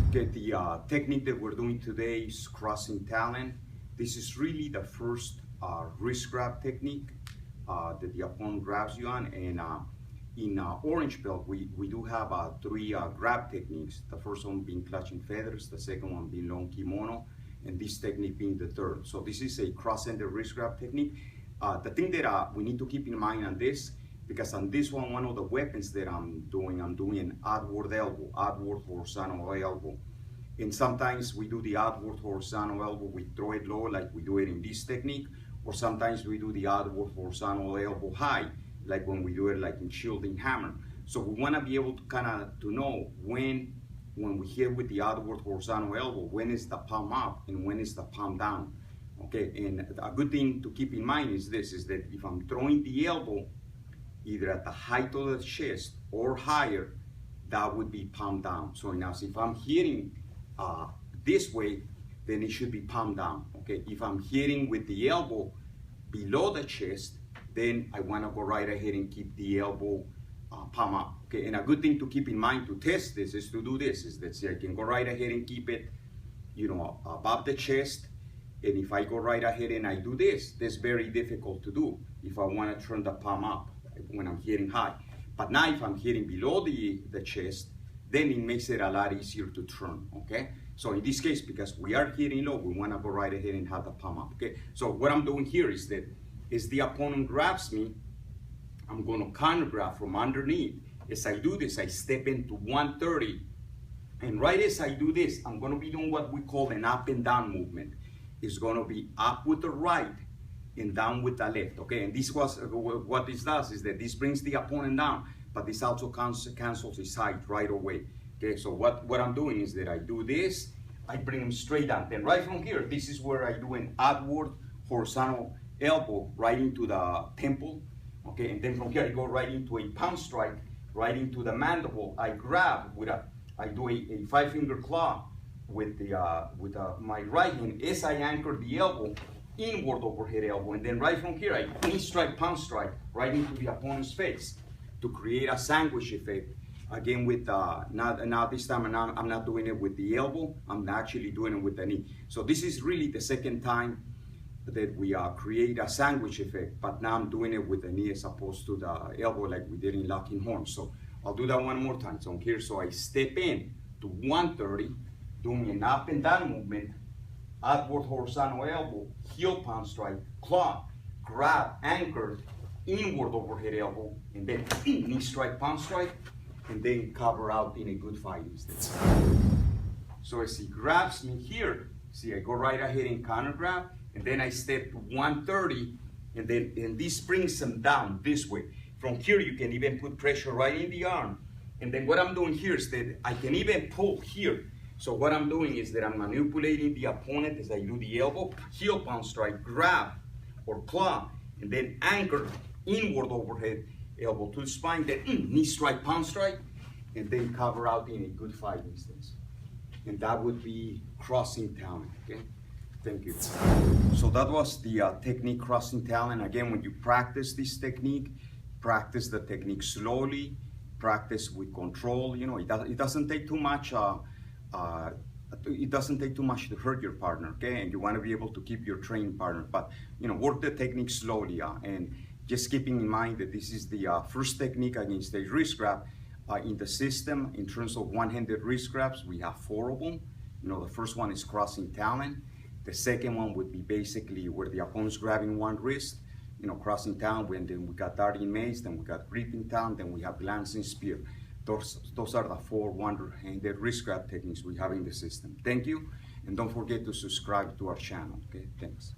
Okay, the technique that we're doing today is Crossing Talon. This is really the first wrist grab technique that the opponent grabs you on. And in Orange Belt, we do have three grab techniques. The first one being clutching feathers, the second one being long kimono, and this technique being the third. So this is a cross-ended wrist grab technique. The thing that we need to keep in mind on this, because on this one of the weapons that I'm doing an outward elbow, outward horizontal elbow. And sometimes we do the outward horizontal elbow, we throw it low like we do it in this technique, or sometimes we do the outward horizontal elbow high, like when we do it like in shielding hammer. So we want to be able to kind of to know when we hit with the outward horizontal elbow, when is the palm up and when is the palm down. Okay, and a good thing to keep in mind is this, is that if I'm throwing the elbow either at the height of the chest or higher, that would be palm down. So now if I'm hitting this way, then it should be palm down. Okay, if I'm hitting with the elbow below the chest, then I want to go right ahead and keep the elbow palm up. Okay, and a good thing to keep in mind to test this is to do this, is that I can go right ahead and keep it, you know, above the chest. And if I go right ahead and I do this, that's very difficult to do if I want to turn the palm up when I'm hitting high. But now if I'm hitting below the chest, then it makes it a lot easier to turn, okay? So in this case, because we are hitting low, we want to go right ahead and have the palm up, okay? So what I'm doing here is that as the opponent grabs me, I'm going to counter grab from underneath. As I do this, I step into 130. And right as I do this, I'm going to be doing what we call an up and down movement. It's going to be up with the right and down with the left, okay? And this was what this does is that this brings the opponent down, but this also cancels his height right away. Okay, so what I'm doing is that I do this, I bring him straight down. Then right from here, this is where I do an outward horizontal elbow right into the temple. Okay, and then from here I go right into a palm strike, right into the mandible. I grab with I do a 5-finger claw with my right hand as I anchor the elbow, inward overhead elbow, and then right from here I knee strike, palm strike right into the opponent's face to create a sandwich effect. Again, with now this time I'm not doing it with the elbow, I'm actually doing it with the knee. So this is really the second time that we create a sandwich effect, but now I'm doing it with the knee as opposed to the elbow like we did in locking horns. So I'll do that one more time. So here, so I step in to 130, doing an up and down movement, outward horizontal elbow, heel palm strike, claw, grab, anchored, inward overhead elbow, and then knee strike, palm strike, and then cover out in a good fighting stance. So as he grabs me here, see, I go right ahead and counter grab, and then I step to 130, and this brings him down this way. From here, you can even put pressure right in the arm. And then what I'm doing here is that I can even pull here. So what I'm doing is that I'm manipulating the opponent as I do the elbow, heel palm strike, grab, or claw, and then anchor, inward overhead elbow to the spine, then knee strike, palm strike, and then cover out in a good fighting stance. And that would be Crossing Talon, okay? Thank you. So that was the technique Crossing Talon. Again, when you practice this technique, practice the technique slowly, practice with control. You know, it doesn't take too much. It doesn't take too much to hurt your partner, okay? And you want to be able to keep your training partner, but you know, work the technique slowly, and just keeping in mind that this is the first technique against a wrist grab in the system. In terms of one-handed wrist grabs, we have 4 of them. You know, the first one is Crossing Talon. The second one would be basically where the opponent's grabbing one wrist, you know, Crossing Talon. And then we got darting mace, then we got gripping Talon, then we have glancing spear. Those are the 4 one-handed wrist grab techniques we have in the system. Thank you, and don't forget to subscribe to our channel. Okay, thanks.